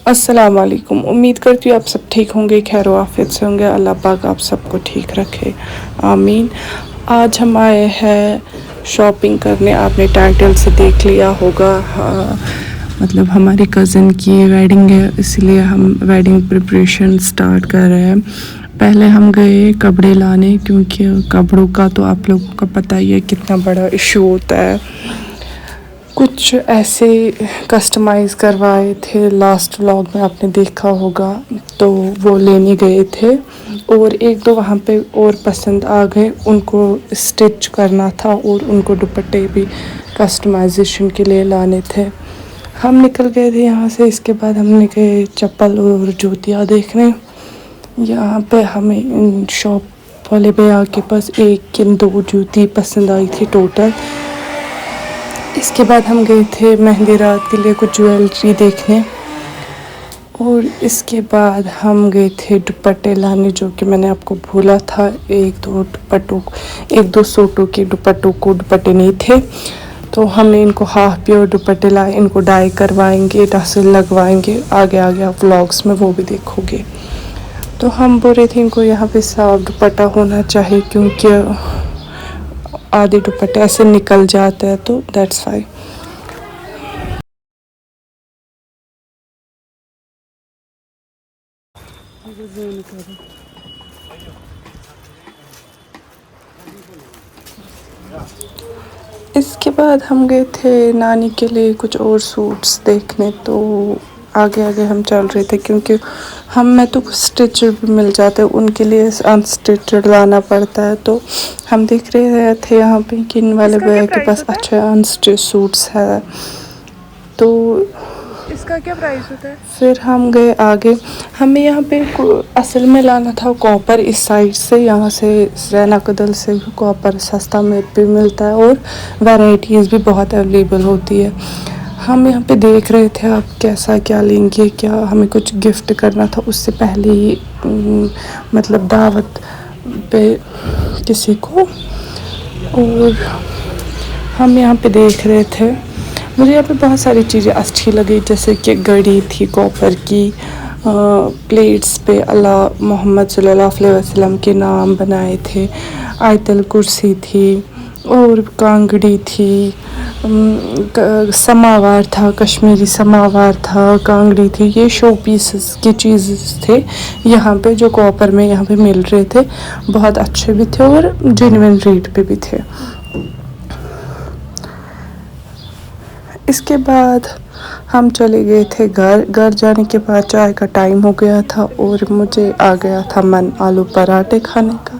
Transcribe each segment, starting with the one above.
अस्सलाम वालेकुम। उम्मीद करती हूँ आप सब ठीक होंगे, खैर आफियत से होंगे। अल्लाह पाक आप सबको ठीक रखे, आमीन। आज हम आए हैं शॉपिंग करने। आपने टाइटल से देख लिया होगा, मतलब हमारी कज़न की वेडिंग है, इसलिए हम वेडिंग प्रिपरेशन स्टार्ट कर रहे हैं। पहले हम गए कपड़े लाने, क्योंकि कपड़ों का तो आप लोगों को पता ही है कितना बड़ा इशू होता है। कुछ ऐसे कस्टमाइज़ करवाए थे, लास्ट व्लॉग में आपने देखा होगा, तो वो लेने गए थे। और एक दो वहाँ पे और पसंद आ गए, उनको स्टिच करना था और उनको दुपट्टे भी कस्टमाइजेशन के लिए लाने थे। हम निकल गए थे यहाँ से। इसके बाद हमने गए चप्पल और जूतियाँ देखने। यहाँ पे हमें इन शॉप वाले भैया के पास एक कि दो जूती पसंद आई थी टोटल। इसके बाद हम गए थे मेहंदी रात के लिए कुछ ज्वेलरी देखने, और इसके बाद हम गए थे दुपट्टे लाने, जो कि मैंने आपको भूला था। एक दो सूटों के दुपट्टे नहीं थे, तो हमने इनको हाफ प्योर दुपट्टे लाए। इनको डाई करवाएंगे, टसल लगवाएंगे, आगे आगे आप व्लॉग्स में वो भी देखोगे। तो हम बोल रहे थे इनको यहाँ पे साफ दुपट्टा होना चाहिए, क्योंकि आधे दुपट्टे ऐसे निकल जाते हैं, तो दैट्स वाई। इसके बाद हम गए थे नानी के लिए कुछ और सूट्स देखने, तो आगे आगे हम चल रहे थे, क्योंकि हम में तो स्टिचड भी मिल जाते हैं, उनके लिए अनस्टिचड लाना पड़ता है। तो हम देख रहे थे यहाँ पे कि इन वाले भैया के पास अच्छे अनस्टिच सूट्स है, तो इसका क्या प्राइस होता है? फिर हम गए आगे। हमें यहाँ पे असल में लाना था कॉपर इस साइड से, यहाँ से रैना कदल से भी कॉपर सस्ता में भी मिलता है और वैरायटीज़ भी बहुत अवेलेबल होती है। हम यहाँ पे देख रहे थे आप कैसा क्या लेंगे, क्या हमें कुछ गिफ्ट करना था उससे पहले ही, मतलब दावत पे किसी को। और हम यहाँ पे देख रहे थे, मुझे यहाँ पे बहुत सारी चीज़ें अच्छी लगी, जैसे कि घड़ी थी कॉपर की, प्लेट्स पे अल्लाह मोहम्मद सल्लल्लाहु अलैहि वसल्लम के नाम बनाए थे, आयतल कुर्सी थी और कांगड़ी थी, समावार था, कश्मीरी समावार था, कांगड़ी थी। ये शो पीसेस की चीज़ थे यहाँ पे, जो कॉपर में यहाँ पे मिल रहे थे। बहुत अच्छे भी थे और जेन्युइन रेट पे भी थे। इसके बाद हम चले गए थे घर जाने के बाद चाय का टाइम हो गया था और मुझे आ गया था मन आलू पराठे खाने का,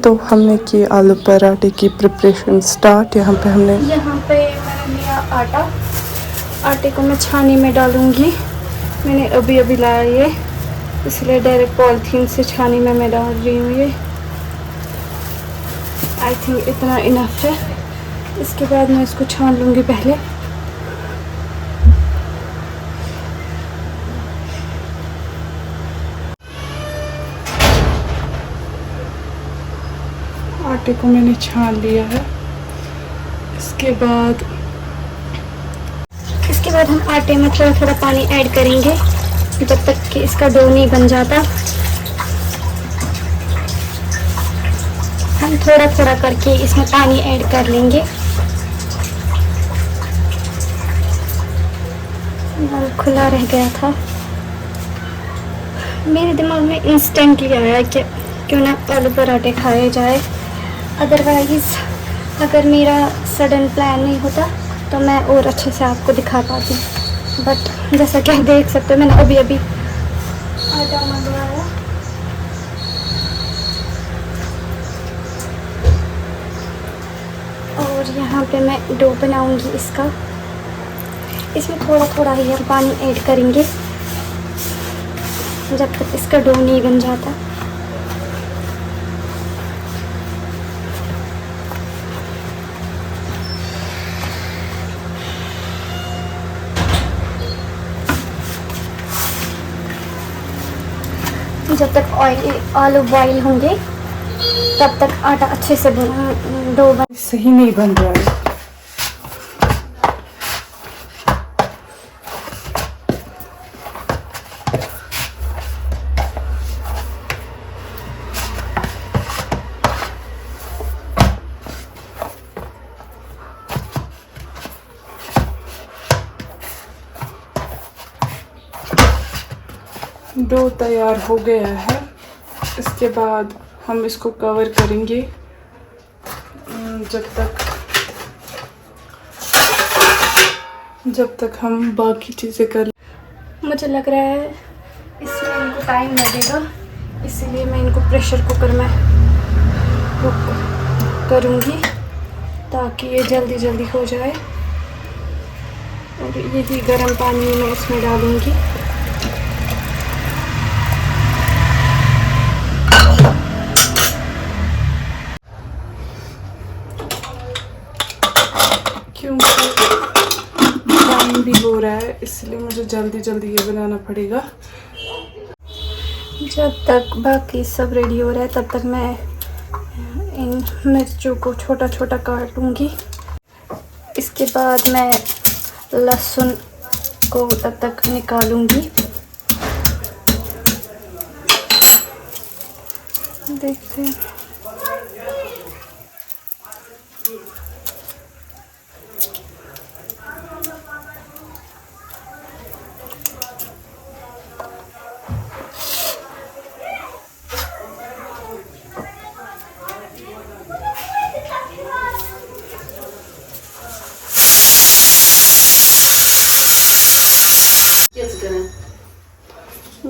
तो हमने किए आलू पराठे की प्रिपरेशन स्टार्ट। यहाँ पे मैंने लिया आटे को मैं छानी में डालूँगी। मैंने अभी लाया ये, इसलिए डायरेक्ट पॉलीथीन से छानी में मैं डाल रही हूँ। ये आई थिंक इतना इनफ है। इसके बाद मैं इसको छान लूँगी पहले। आटे को मैंने छान लिया है। इसके बाद हम आटे में थोड़ा थोड़ा पानी ऐड करेंगे जब तक कि इसका डो नहीं बन जाता। हम थोड़ा थोड़ा करके इसमें पानी ऐड कर लेंगे। नल खुला रह गया था। मेरे दिमाग में इंस्टेंटली आया कि क्यों ना आलू पराठे खाए जाए। अदरवाइज़ अगर मेरा सडन प्लान नहीं होता तो मैं और अच्छे से आपको दिखा पाती, बट जैसा कि आप देख सकते हो मैंने अभी आटा मंगवाया। और यहाँ पे मैं डो बनाऊंगी इसका। इसमें थोड़ा थोड़ा ही हम पानी ऐड करेंगे जब तक इसका डो नहीं बन जाता। जब तक आलू बॉईल होंगे तब तक आटा अच्छे से डो सही नहीं बन रहा है। डो तैयार हो गया है। इसके बाद हम इसको कवर करेंगे जब तक हम बाकी चीज़ें कर। मुझे लग रहा है इसमें इनको टाइम लगेगा, इसीलिए मैं इनको प्रेशर कुकर में कुक करूँगी ताकि ये जल्दी जल्दी हो जाए। और यही गर्म पानी मैं इसमें डालूँगी। क्योंकि टाइम भी हो रहा है इसलिए मुझे जल्दी जल्दी ये बनाना पड़ेगा। जब तक बाकी सब रेडी हो रहा है तब तक मैं इन मिर्चों को छोटा छोटा काटूंगी। इसके बाद मैं लहसुन को तब तक निकालूंगी। देखते हैं।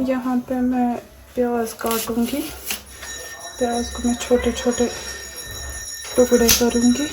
यहाँ पे मैं प्याज काटूंगी। प्याज को मैं छोटे छोटे टुकड़े करूंगी।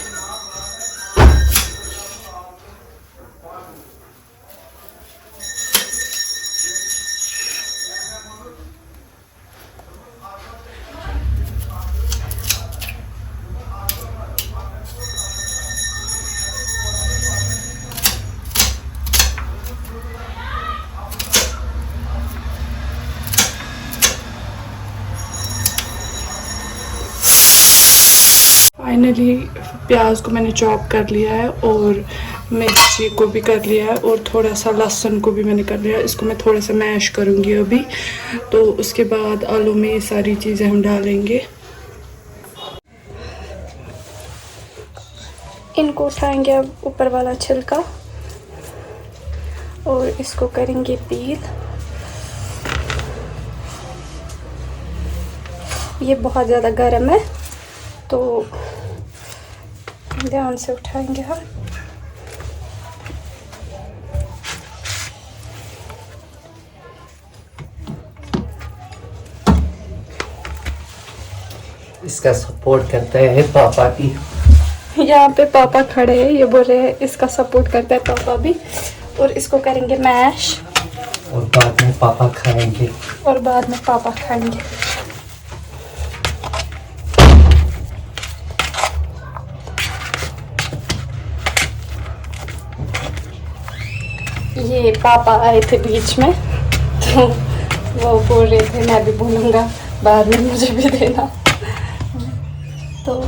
फाइनली प्याज को मैंने चॉप कर लिया है और मिर्ची को भी कर लिया है और थोड़ा सा लहसुन को भी मैंने कर लिया है। इसको मैं थोड़ा सा मैश करूँगी अभी। तो उसके बाद आलू में ये सारी चीज़ें हम डालेंगे। इनको उठाएंगे अब ऊपर वाला छिलका और इसको करेंगे पील। ये बहुत ज़्यादा गर्म है तो ध्यान से उठाएंगे हम। इसका सपोर्ट करता है पापा की। यहाँ पे पापा खड़े हैं, ये बोल रहे हैं इसका सपोर्ट करता है पापा भी। और इसको करेंगे मैश और बाद में पापा खाएंगे। और बाद में पापा खाएंगे। ये पापा आए थे बीच में तो वो बोल रहे थे मैं भी बोलूँगा बाद में मुझे भी देना। तो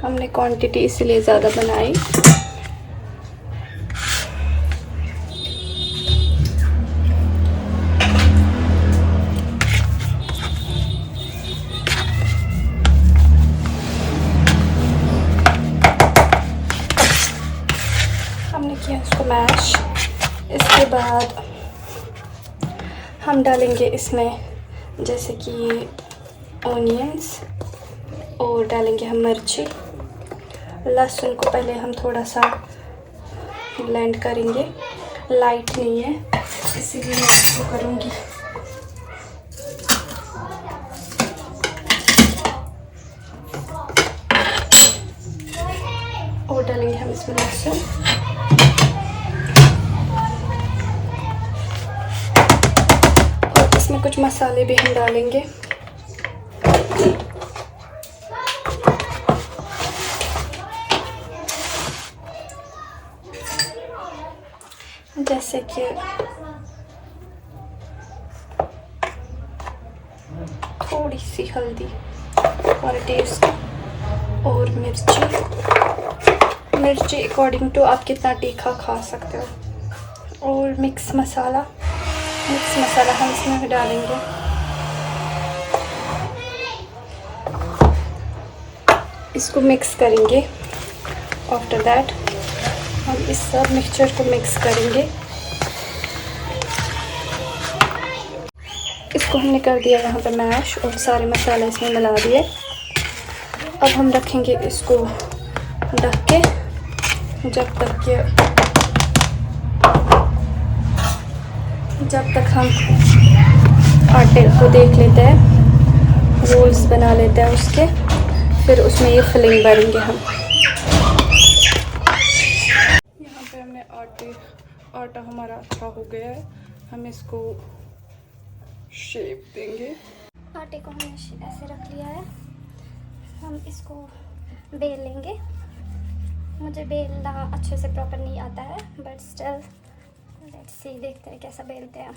हमने क्वांटिटी इसलिए ज़्यादा बनाई। हमने किया इसको मैश। इसके बाद हम डालेंगे इसमें जैसे कि ऑनियंस और डालेंगे हम मिर्ची। लहसुन को पहले हम थोड़ा सा ब्लेंड करेंगे, लाइट नहीं है इसीलिए मैं इसको करूँगी। और डालेंगे हम इसमें लहसुन। और इसमें कुछ मसाले भी हम डालेंगे। जैसे कि थोड़ी सी हल्दी और टेस्ट और मिर्ची अकॉर्डिंग टू आप कितना तीखा खा सकते हो। और मिक्स मसाला हम इसमें डालेंगे। इसको मिक्स करेंगे। आफ्टर दैट हम इस सब मिक्सचर को मिक्स करेंगे। इसको हमने कर दिया यहाँ पे मैश और सारे मसाले इसमें मिला दिए। अब हम रखेंगे इसको ढक के जब तक हम आटे को देख लेते हैं, रोल्स बना लेते हैं उसके, फिर उसमें ये फिलिंग भरेंगे हम। यहाँ पे हमने आटा हमारा अच्छा हो गया है, हम इसको शेप देंगे। आटे को हमने ऐसे रख लिया है, हम इसको बेल लेंगे। मुझे बेलना अच्छे से प्रॉपर नहीं आता है, बट स्टिल लेट्स सी, देखते हैं कैसा बेलते हैं।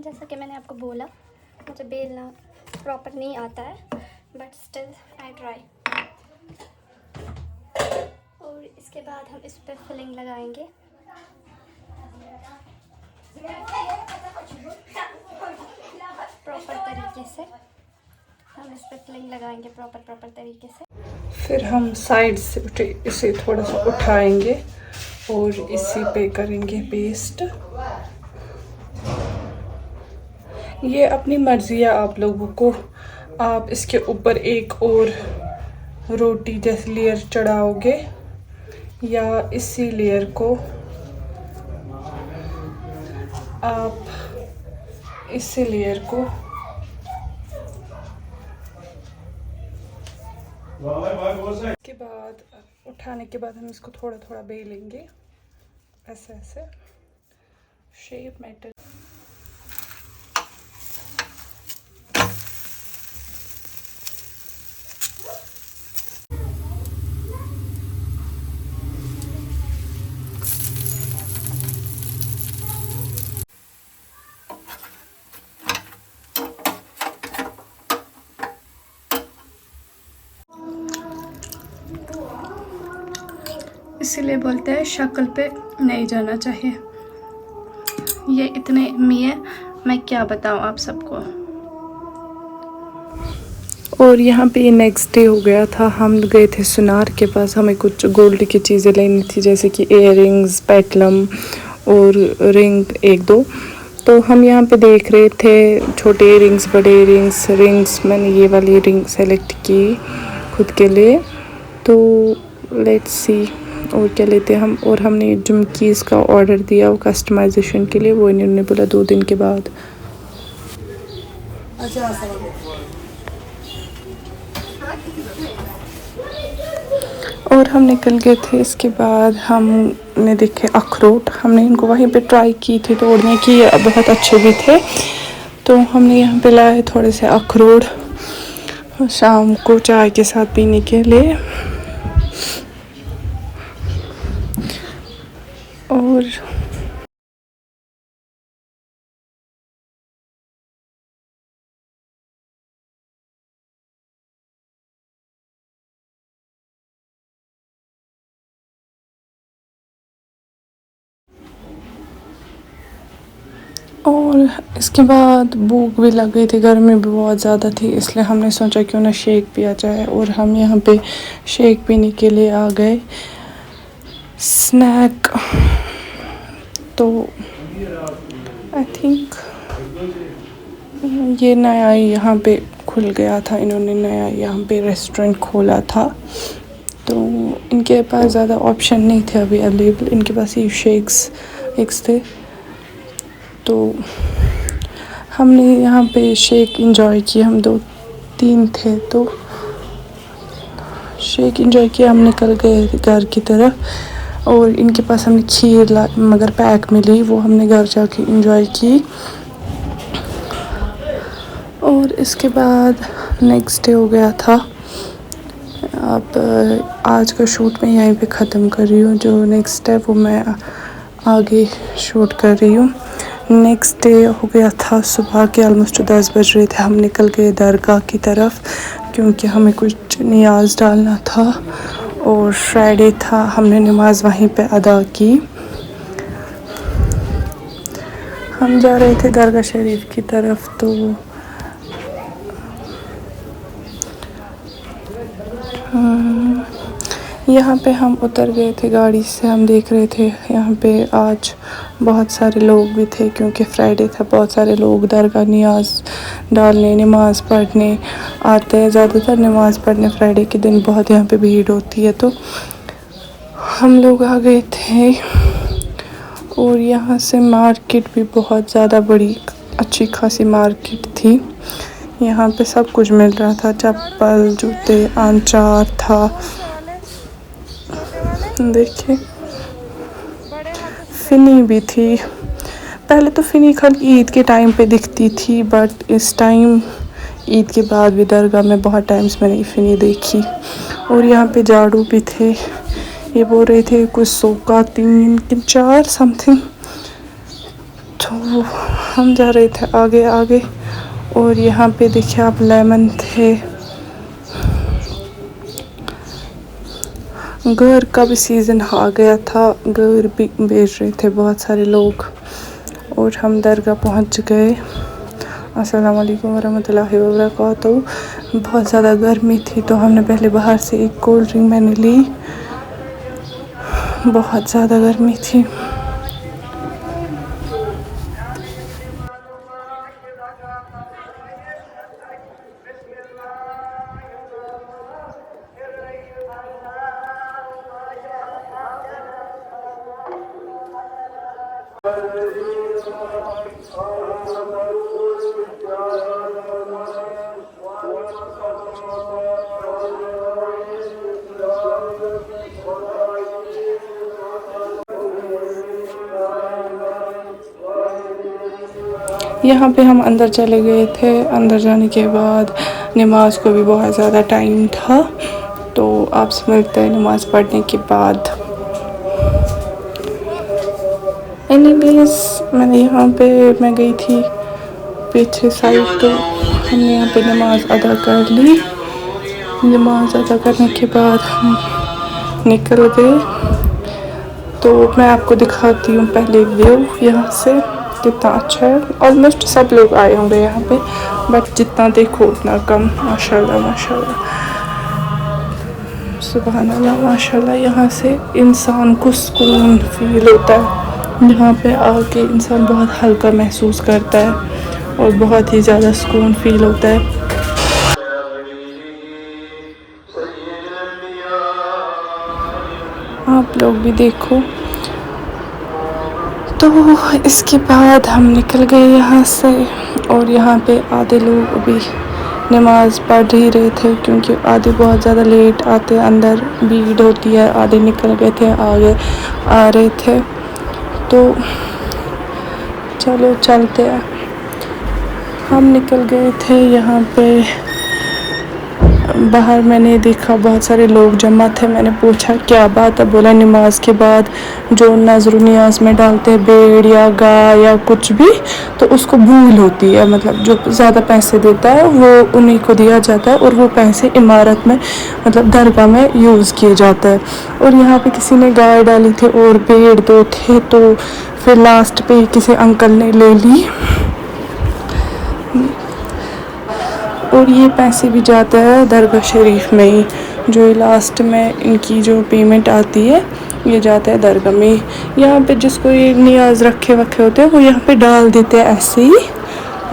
जैसा कि मैंने आपको बोला, मुझे बेलना प्रॉपर नहीं आता है, बट स्टिल आई ट्राई। और इसके बाद हम इस पर फिलिंग लगाएंगे। प्रॉपर तरीके से हम इस पर फिलिंग लगाएंगे, प्रॉपर तरीके से। फिर हम साइड से इसे थोड़ा सा उठाएंगे और इसी पे करेंगे पेस्ट। ये अपनी मर्ज़ी है आप लोगों को, आप इसके ऊपर एक और रोटी जैसी लेयर चढ़ाओगे या इसी लेयर को आप इसी लेयर को के बाद उठाने के बाद हम इसको थोड़ा थोड़ा बेलेंगे, ऐसे ऐसे शेप मैटर। इसीलिए बोलते हैं शक्ल पे नहीं जाना चाहिए। ये इतने यम्मी है, मैं क्या बताऊँ आप सबको। और यहाँ पे नेक्स्ट डे हो गया था, हम गए थे सुनार के पास, हमें कुछ गोल्ड की चीज़ें लेनी थी, जैसे कि इयररिंग्स, पेटलम और रिंग एक दो। तो हम यहाँ पे देख रहे थे छोटे इयररिंग्स, बड़े रिंग्स। मैंने ये वाली रिंग सेलेक्ट की खुद के लिए, तो लेट्स सी और क्या लेते हैं हम। और हमने झुमकीज़ का ऑर्डर दिया वो कस्टमाइजेशन के लिए, वो इन्होंने बोला 2 दिन के बाद। और हम निकल गए थे। इसके बाद हमने देखे अखरोट, हमने इनको वहीं पे ट्राई की थी तोड़ने की, बहुत अच्छे भी थे। तो हमने यहाँ पे लाए थोड़े से अखरोट शाम को चाय के साथ पीने के लिए। और इसके बाद भूख भी लग गई थी, गर्मी भी बहुत ज़्यादा थी, इसलिए हमने सोचा क्यों ना शेक पिया जाए। और हम यहाँ पे शेक पीने के लिए आ गए। स्नैक तो आई थिंक ये नया यहाँ पे खुल गया था, इन्होंने नया यहाँ पे रेस्टोरेंट खोला था, तो इनके पास ज़्यादा ऑप्शन नहीं थे अभी अवेलेबल। इनके पास ये शेक्स थे, तो हमने यहाँ पे शेक इंजॉय किया। हम 2-3 थे तो शेक इंजॉय किया। हम निकल गए घर की तरफ और इनके पास हमने खीर मगर पैक मिली, वो हमने घर जाके इंजॉय की। और इसके बाद नेक्स्ट डे हो गया था। अब आज का शूट मैं यहीं पे ख़त्म कर रही हूँ, जो नेक्स्ट है वो मैं आगे शूट कर रही हूँ। नेक्स्ट डे हो गया था सुबह के ऑलमोस्ट 10 बज रहे थे। हम निकल गए दरगाह की तरफ क्योंकि हमें कुछ नियाज डालना था और फ्राइडे था, हमने नमाज वहीं पे अदा की। हम जा रहे थे दरगाह शरीफ की तरफ, तो यहाँ पे हम उतर गए थे गाड़ी से। हम देख रहे थे यहाँ पे आज बहुत सारे लोग भी थे क्योंकि फ्राइडे था। बहुत सारे लोग दरगाह नियाज डालने, नमाज़ पढ़ने आते हैं। ज़्यादातर नमाज़ पढ़ने फ्राइडे के दिन बहुत यहाँ पे भीड़ होती है। तो हम लोग आ गए थे और यहाँ से मार्केट भी बहुत ज़्यादा बड़ी अच्छी खासी मार्केट थी। यहाँ पे सब कुछ मिल रहा था, चप्पल, जूते, आचार था। देखिए फ़िनी भी थी। पहले तो फ़िनी खाली ईद के टाइम पे दिखती थी, बट इस टाइम ईद के बाद भी दरगाह में बहुत टाइम्स मैंने फ़िनी देखी। और यहाँ पे झाड़ू भी थे। ये बोल रहे थे कुछ 100 का 3 कि 4 समथिंग। तो हम जा रहे थे आगे आगे। और यहाँ पे देखिए आप लेमन थे। घर का भी सीज़न आ गया था, घर भी बेच रहे थे बहुत सारे लोग। और हम दरगाह पहुँच गए। अस्सलाम वालेकुम वरहमतुल्लाहि वबरकातुहू। बहुत ज़्यादा गर्मी थी तो हमने पहले बाहर से एक कोल्ड ड्रिंक मैंने ली। बहुत ज़्यादा गर्मी थी। यहाँ पे हम अंदर चले गए थे। अंदर जाने के बाद नमाज को भी बहुत ज़्यादा टाइम था, तो आपसे मिलते हैं नमाज़ पढ़ने के बाद। एनीवेज़ मैंने यहाँ पे मैं गई थी पीछे साइड, तो हमने यहाँ पे नमाज अदा कर ली। नमाज अदा करने के बाद हम निकल गए। तो मैं आपको दिखाती हूँ पहले व्यू यहाँ से कितना अच्छा है। ऑलमोस्ट सब लोग आए होंगे यहाँ पे, बट जितना देखो उतना कम। माशाल्लाह माशाल्लाह सुभान अल्लाह माशाल्लाह। यहाँ से इंसान को सुकून फील होता है। यहाँ पे आके इंसान बहुत हल्का महसूस करता है और बहुत ही ज़्यादा सुकून फील होता है। आप लोग भी देखो। तो इसके बाद हम निकल गए यहाँ से। और यहाँ पे आधे लोग अभी नमाज़ पढ़ ही रहे थे क्योंकि आधे बहुत ज़्यादा लेट आते, अंदर भीड़ होती है। आधे निकल गए थे, आगे आ रहे थे। तो चलो चलते हैं। हम निकल गए थे। यहाँ पे बाहर मैंने देखा बहुत सारे लोग जमा थे। मैंने पूछा क्या बात है, बोला नमाज के बाद जो नज़र नियाज में डालते हैं भेड़ या गाय या कुछ भी, तो उसको भूल होती है। मतलब जो ज़्यादा पैसे देता है वो उन्हीं को दिया जाता है और वो पैसे इमारत में मतलब दरगाह में यूज़ किए जाता है। और यहाँ पे किसी ने गाय डाली थी और भेड़ 2 थे, तो फिर लास्ट पे किसी अंकल ने ले ली। और ये पैसे भी जाता है दरगाह शरीफ में ही। जो लास्ट में इनकी जो पेमेंट आती है ये जाता है दरगाह में। यहाँ पे जिसको ये नियाज रखे होते हैं वो यहाँ पे डाल देते हैं ऐसे ही।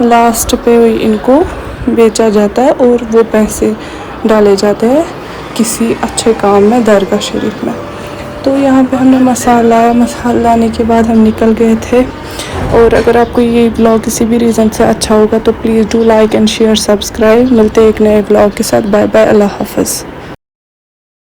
लास्ट पे इनको बेचा जाता है और वो पैसे डाले जाते हैं किसी अच्छे काम में दरगाह शरीफ में। तो यहाँ पे हमने मसाला लाने के बाद हम निकल गए थे। और अगर आपको ये ब्लॉग किसी भी रीज़न से अच्छा होगा तो please do like and share subscribe. मिलते हैं एक नए ब्लॉग के साथ। बाय बाय, अल्लाह हाफ़िज़।